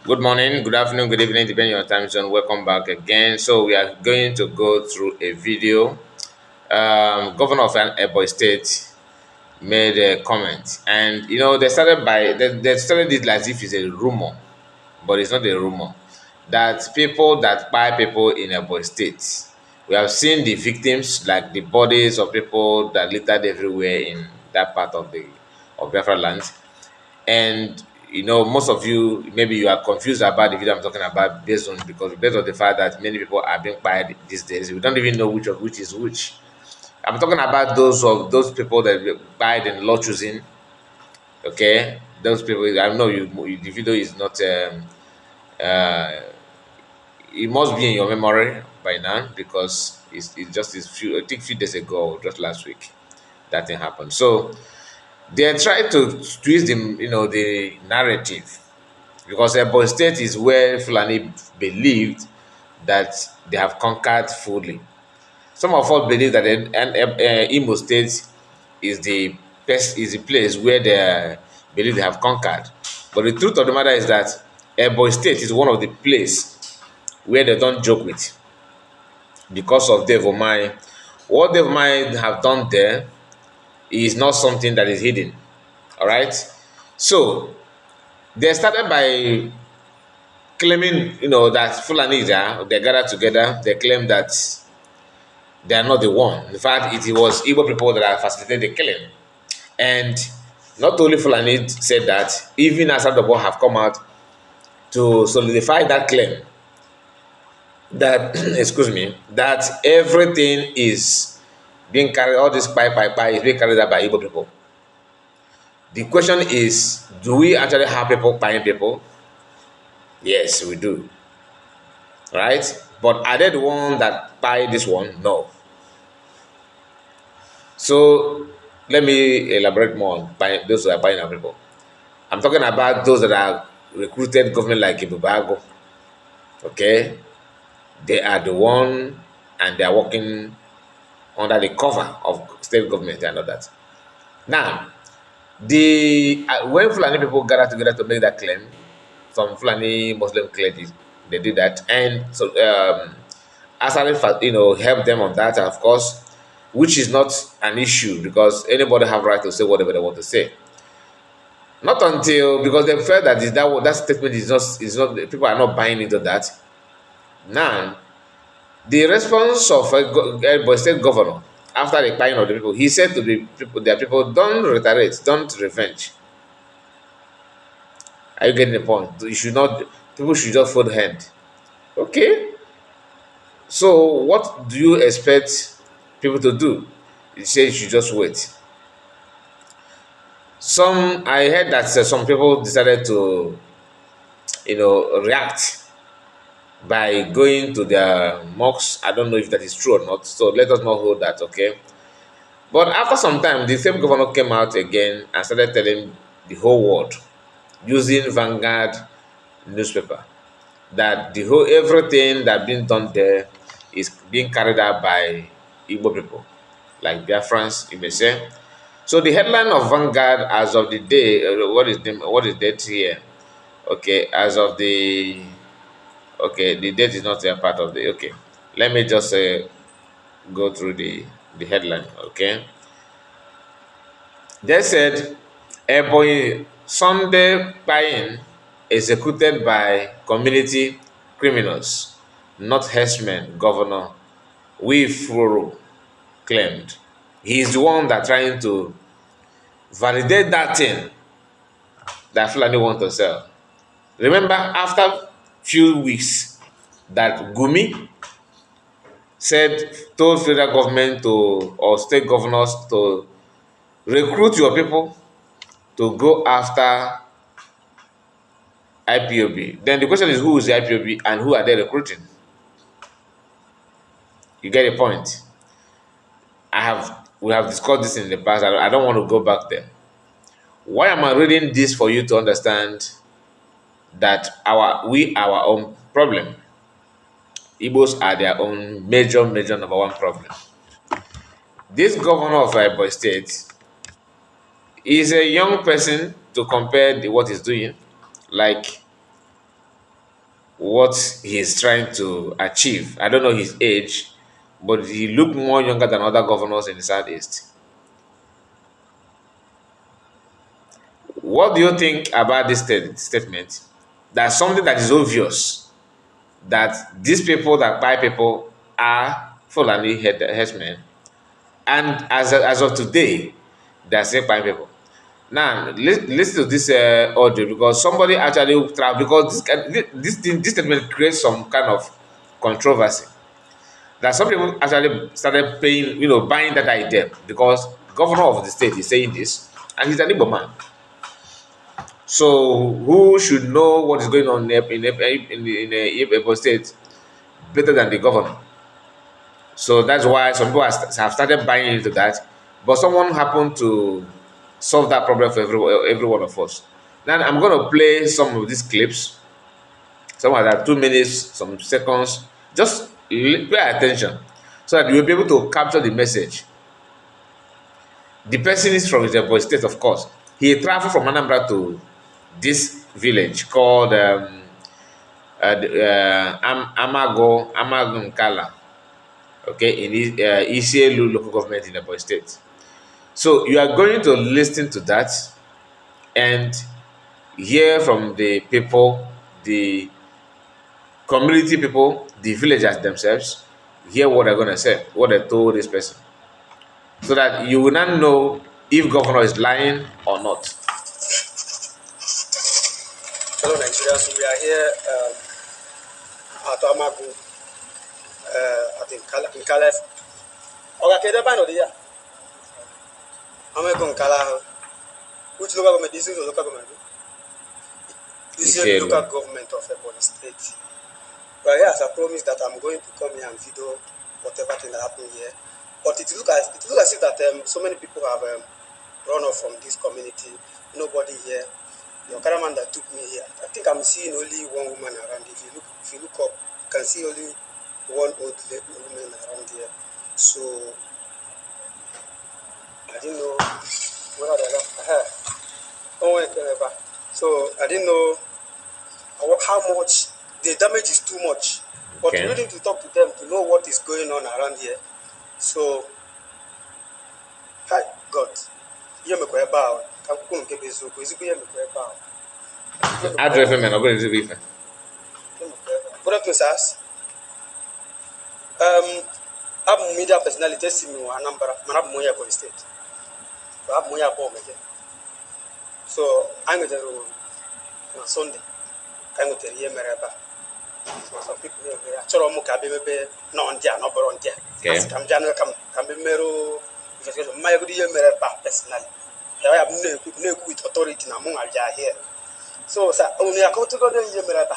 Good morning, good afternoon, good evening, depending on your time zone. Welcome back again. So we are going to go through a video. Governor of Ebonyi State made a comment, and they started by they started it as if it's a rumor, but it's not a rumor. That people that buy people in Ebonyi State, we have seen the victims, like the bodies of people that littered everywhere in that part of the of Biafra land. And most of you, maybe you are confused about the video I'm talking about, based on the fact that many people are being fired these days. We don't even know which of which is which. I'm talking about those people that died in law choosing. Okay, those people. I know the video is not. Uh, it must be in your memory by now because it's just this few. I think few days ago, just last week, that thing happened. So they try to twist the narrative, because Ebonyi State is where Fulani believed that they have conquered fully. Some of us believe that Imo State is the place where they believe they have conquered. But the truth of the matter is that Ebonyi State is one of the places where they don't joke with, because of Dave Omai. What Dave Omai have done there is not something that is hidden. All right. So they started by claiming, that Fulani they gathered together. They claim that they are not the one. In fact, it was Igbo people that have facilitated the killing. And not only Fulani said that, even Asadabo have come out to solidify that claim that, excuse me, that everything is being carried, all this pie is being carried out by Igbo people. The question is, do we actually have people buying people? Yes, we do. Right? But are they the one that buy this one? No. So let me elaborate more on those who are buying our people. I'm talking about those that are recruited government like Ibubago. Okay, they are the one, and they are working under the cover of state government and all that. Now, the when Fulani people gather together to make that claim, some Fulani Muslim clergy, they did that, and so Asari, help them on that, of course, which is not an issue because anybody have right to say whatever they want to say. Not until, because they felt that that statement is not people are not buying into that. Now, the response of a state governor after the buying of the people, he said to the people, their people, don't retaliate, don't revenge. Are you getting the point? You should not. People should just fold hand. Okay. So what do you expect people to do? You say you should just wait. I heard that some people decided to, react by going to their mosques. I don't know if that is true or not. So let us not hold that, okay? But after some time, the same governor came out again and started telling the whole world, using Vanguard newspaper, that the whole everything that being done there is being carried out by Igbo people, like Biafrans, you may say. So the headline of Vanguard as of the day, what is date here? Okay, as of the the date is not a part of the Let me just go through the headline. Okay, they said Ebonyi Sunday buying executed by community criminals, not herdsmen. Governor Wifuru claimed he's the one that trying to validate that thing that Fulani want to sell. Remember, after few weeks, that Gumi told federal government or state governors to recruit your people to go after IPOB. Then the question is, who is the IPOB and who are they recruiting? You get a point. We have discussed this in the past. I don't want to go back there. Why am I reading this for you to understand that our own problem? Igbos are their own major number one problem. This governor of Ebonyi State is a young person to compare what he's doing. Like, what he is trying to achieve. I don't know his age, but he looked more younger than other governors in the Southeast. What do you think about this statement? That's something that is obvious that these people that buy people are Fulani headsmen, and as of today, they are still buying people. Now, listen to this audio because somebody actually travel because this statement creates some kind of controversy. That some people actually started paying, buying that idea because governor of the state is saying this, and he's an Igbo man. So who should know what is going on in Ebonyi state better than the governor? So that's why some people have started buying into that. But someone happened to solve that problem for every one of us. Now I'm going to play some of these clips. Some of that 2 minutes, some seconds. Just pay attention so that you'll be able to capture the message. The person is from the state, of course. He traveled from Anambra to this village called Amago Nkala, okay, in Isielu local government in the Ebonyi state. So you are going to listen to that and hear from the people, the community people, the villagers themselves, hear what they're going to say, what they told this person, so that you will not know if governor is lying or not. Hello, Nigerians. We are here at Amagu, at Nkala. Okay, the year. Amagu Nkala. Which local government? This is the local government. This is the local government of Ebonyi State. But here, as I promised that I'm going to come here and video whatever thing that happened here. But it looks as if that so many people have run off from this community. Nobody here. The cameraman that took me here, I think I'm seeing only one woman around. If you look up, you can see only one old woman around here. So I didn't know whether they have. So I didn't know how much the damage is too much. But we need to talk to them to know what is going on around here. So, hi God, you make a bow. Good afternoon, sirs. I'm a media personality. See me, Anambra. Man, I'm Moya Ebonyi State. I'm Moya Ebonyi again. So I'm going to on Sunday. I'm going to hear Mereba. So some people here, actually, I'm going to be no on there, no on there. I'm January. Can be mero. My good year Mereba personally. I have no with authority among our here. So, sir, only I go to go to Mereba.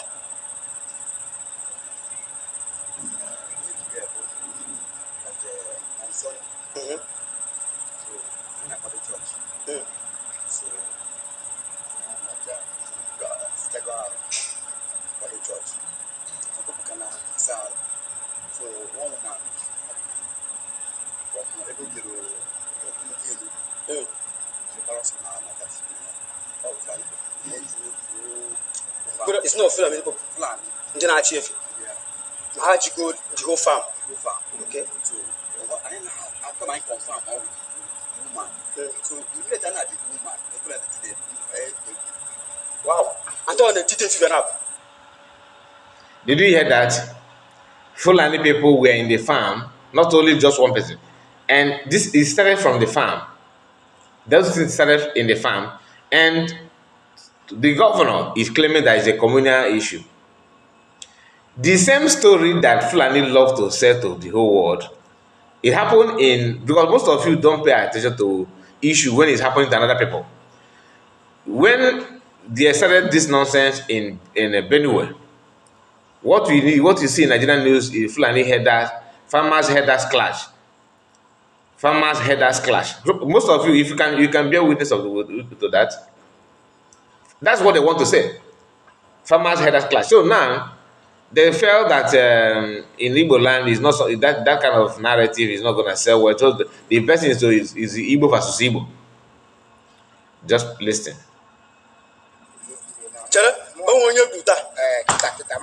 It's not Fulan, Fulan. Then I achieve. How did you go the whole farm? Okay. So I didn't after my confirm all woman. So you let her the woman. Wow. I thought the details you up. Did you hear that? Fulani people were in the farm, not only just one person. And this is started from the farm. Those things started in the farm. And the governor is claiming that it's a communal issue. The same story that Fulani love to sell to the whole world, it happened because most of you don't pay attention to issue when it's happening to another people. When they started this nonsense in Benue, what you see in Nigerian news is Fulani headers, farmers headers clash. Farmers headers clash. Most of you, if you can bear witness to that. That's what they want to say. Farmers headers clash. So now they felt that in Igbo land is not that kind of narrative is not going to sell well. So the best thing is Igbo versus Igbo. Just listen. Chere, o onye buta. Kita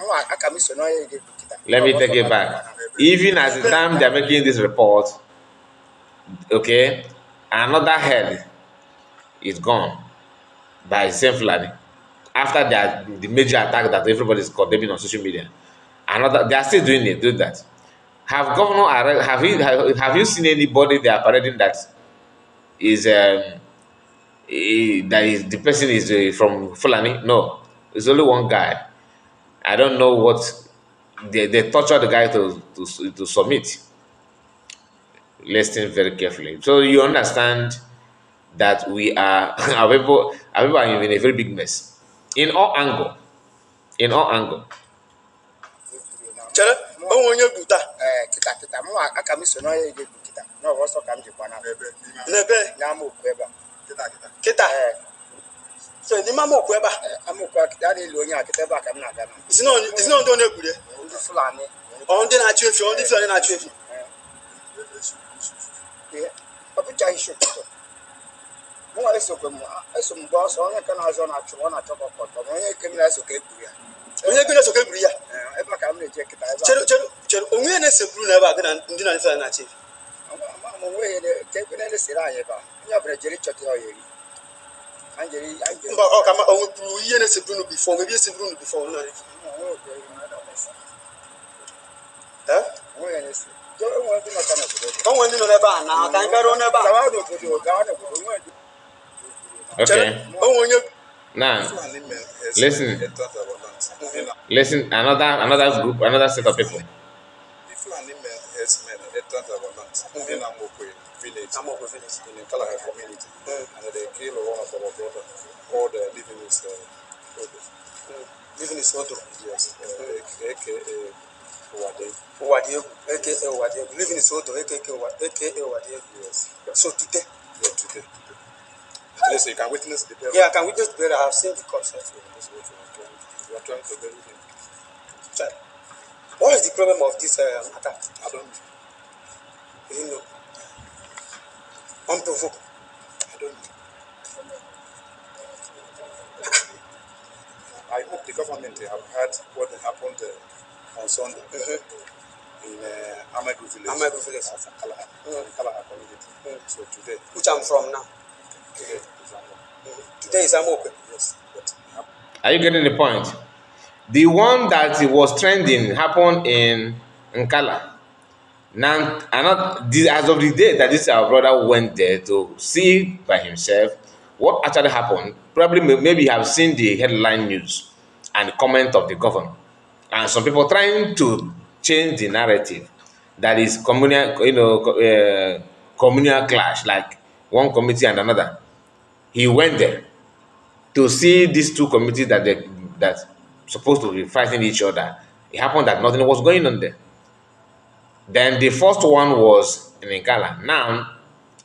Let me take it back. Even at the time they're making this report, okay, another head is gone by the same Fulani. After the major attack that everybody is condemning on social media, another they are still doing that. Have governor have you seen anybody they are parading that is that is the person is from Fulani? No, it's only one guy. I don't know what they torture the guy to submit. Listen very carefully, so you understand that we are our people are in a very big mess in all angle, in all angle. Chere, onye buta. Kita mu aka mi so na ye kita. No wo so kam jikwa na bebe. Lebe na mu ku eba. Kita. So ni mama ku eba. Amu ku kita ni lo nya kita ba kam na ga na. Isino ndo na egure. Ndi Fulani. On dị na-achụ efi, on dị Fulani na-achụ efi. Papu cha isho. Mo wa eso ko mo. Eso mbo so onye ka na zo na-achụ, ọ na-achọ ko ko. Onye ke mi na eso ka egwu ya. Onye gị na-eso ka egwuru ya. Ebe ka m na-eje kịta ebe. Chere onwe na-eseburu na ebe a gị na ndị na Fulani na-achị efi. Onwe ka ebe na-esere anyị ebe a. Onye ọbụla jere chọta ya oyeri. Mba ọ ka ma onwe pụrụ ihe na-eseburu nu bifo, onwe ihe eseburu nu bifo na efi. Onwe ndị nọ n'ebe a na ka anyị garuo n'ebe a. Okay. Now, listen. Another group, another set of people. Village in the Kalahari community, and they killed one of our brother called living is Odo. Living is Odo. Yes, aka Owadiegu, aka Owadiegu. Living is Odo, aka Owadiegu. Yes. So today. Yeah, today. So you can witness the burial. Yeah, I can witness the burial. I have seen the corpse. You are trying to bury him. What is the problem of this attack? I don't know. You didn't know. Unprovoked. I don't know. I hope the government have heard what happened on Sunday in Amegu village. Amegu village. Kalahari community. So today. Which I'm from now. Today is Amope. Yes. Are you getting the point? The one that was trending happened in Nkala. Now, as of the day that this our brother went there to see by himself what actually happened, probably maybe you have seen the headline news and comment of the governor, and some people trying to change the narrative that is communal, communal clash, like one committee and another. He went there to see these two committees that supposed to be fighting each other. It happened that nothing was going on there. Then the first one was in Nkala. Now,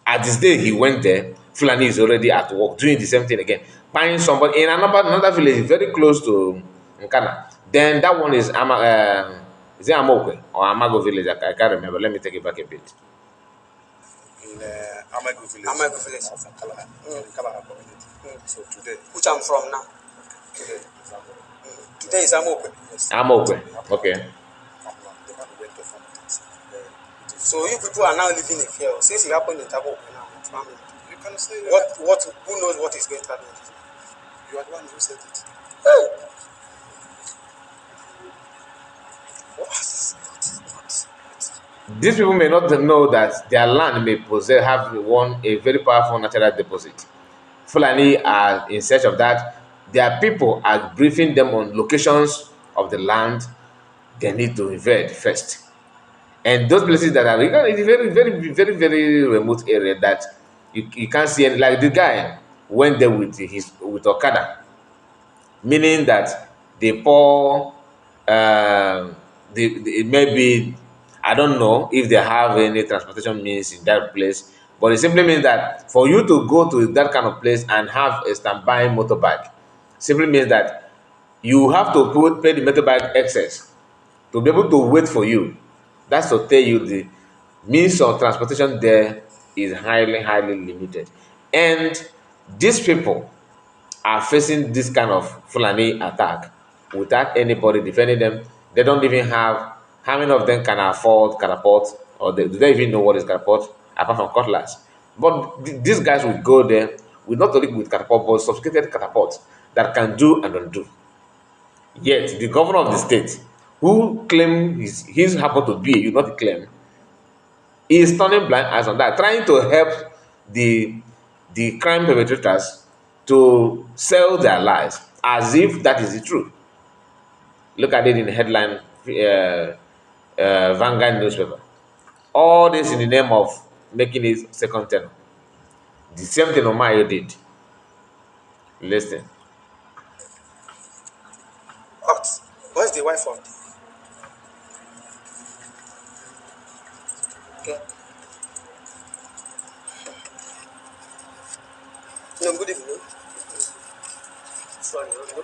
at this day he went there, Fulani is already at work doing the same thing again, buying somebody in another village very close to Nkala. Then that one is it Amokwe or Amago village? I can't remember. Let me take it back a bit. In Amegu village. Amegu village. Kalahari community. So today. Which I'm from now. Today is Amope. Yes. Amokwe. Okay. So you people are now living in fear. Since it happened in Tabo now, You can say who knows what is going to happen? You are the one who said it. Hey! These people may not know that their land may have a very powerful natural deposit. Fulani are in search of that. Their people are briefing them on locations of the land they need to invade first. And those places that are in a very remote area that you can't see any, like the guy went there with Okada, meaning that they pour maybe, I don't know if they have any transportation means in that place, but it simply means that for you to go to that kind of place and have a standby motorbike simply means that you have to pay the motorbike excess to be able to wait for you. That's to tell you the means of transportation there is highly limited. And these people are facing this kind of Fulani attack without anybody defending them. They don't even have, how many of them can afford catapult, or do they even know what is catapult apart from cutlass? But these guys will go there with not only with catapult, but sophisticated catapults that can do and undo. Yet the governor of the state, who claim he's happened to be, you not claim, is turning blind eyes on that, trying to help the crime perpetrators to sell their lies as if that is the truth. Look at it in the headline, Vanguard newspaper. All this in the name of making it second tenor. The same thing Omayo did. Listen. But what's the wife of the? Okay. No, good evening. Sorry, no.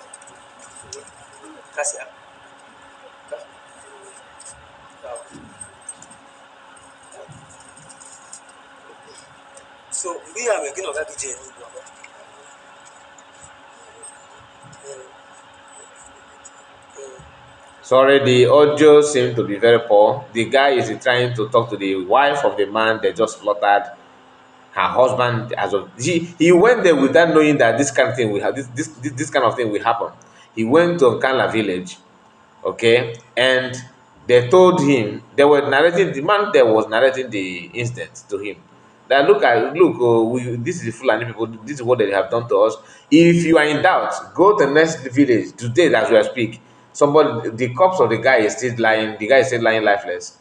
Kasia. So we are making of that DJ. Sorry, the audio seemed to be very poor. The guy is trying to talk to the wife of the man they just slaughtered. Her husband, as of he went there without knowing that this kind of thing will have this kind of thing will happen. He went to Nkala village, okay, and they told him, they were narrating, the man there was narrating the incident to him, that look, this is the Fulani people, this is what they have done to us. If you are in doubt, go to the next village today as we speak. Somebody, the corpse of the guy is still lying, lifeless.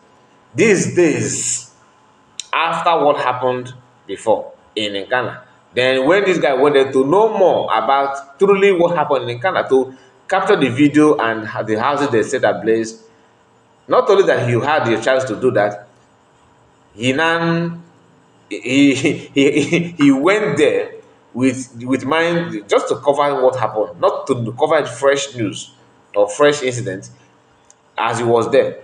These days, after what happened before in Ghana, then when this guy wanted to know more about truly what happened in Ghana, to capture the video and the houses they set ablaze, not only that he had the chance to do that, he now he went there with mind just to cover what happened, not to cover fresh news or fresh incident. As he was there,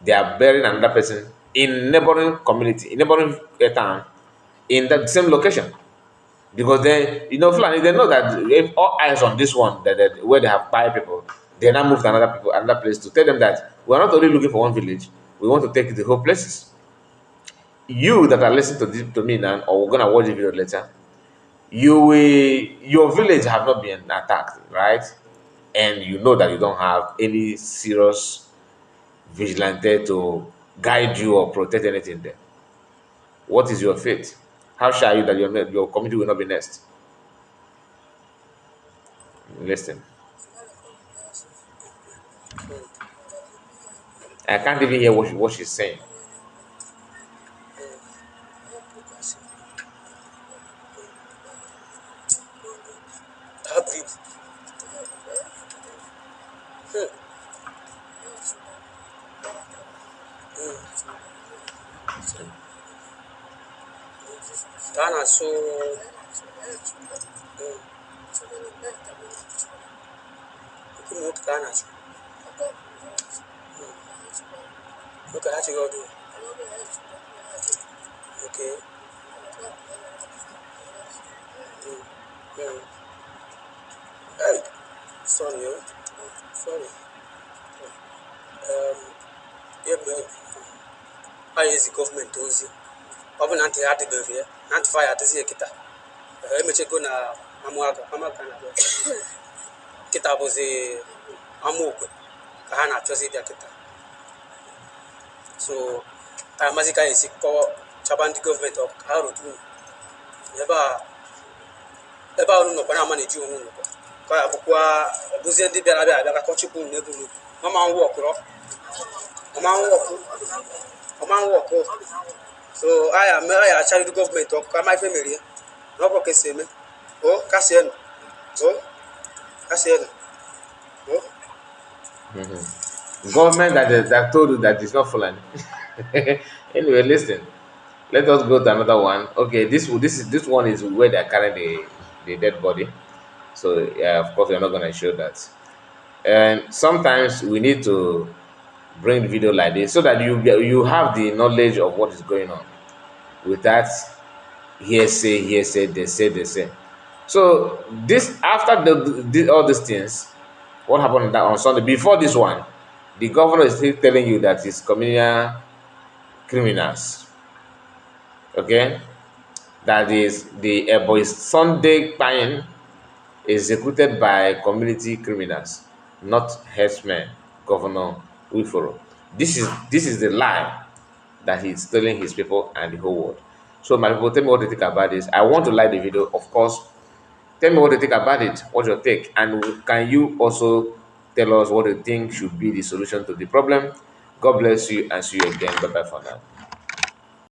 they are burying another person in neighboring community, in neighboring town, in that same location. Because they, Fulani, they know that if all eyes on this one, where they have five people, they now move to another place to tell them that we are not only looking for one village, we want to take the whole places. You that are listening to me now, or we're gonna watch the video later, your village have not been attacked, right? And you know that you don't have any serious vigilante to guide you or protect anything there. What is your fate? How sure are you that your community will not be next? Listen, I can't even hear what she's saying. Hybrid. Ghana so Ghana. Look at you do. Okay. Hey, sorry, sorry. Yeah, man. Why is the government doing it? Open anti-hard behavior, anti-fire to see a kita. I may check on Amaga. Kita was a Amoku. Kahana to see the kita. So, Amazika is called Chabandi government of Harutu. Never no Panama June. Kaya Buzian di Bella, like a coaching nebu. Mama walk, Mama walk. So I actually the government of my family. No porque se me. Oh, Cassian. Oh, Cassian. Oh. Government that told you that it's not Fulani. Anyway, listen. Let us go to another one. Okay, this one is where they are carrying the dead body. So yeah, of course, we're not gonna show that. And sometimes we need to bring the video like this so that you have the knowledge of what is going on. With that hearsay, they say. So this, after all these things, What happened on Sunday? Before this one, the governor is still telling you that it's communal criminals. Okay, that is the boys Sunday buying executed by community criminals, not herdsmen, Governor Wiforo. This is the lie that he's telling his people and the whole world. So my people, tell me what you think about this. I want to like the video, of course. Tell me what you think about it. What's your take? And can you also tell us what you think should be the solution to the problem? God bless you and see you again. Bye bye for now.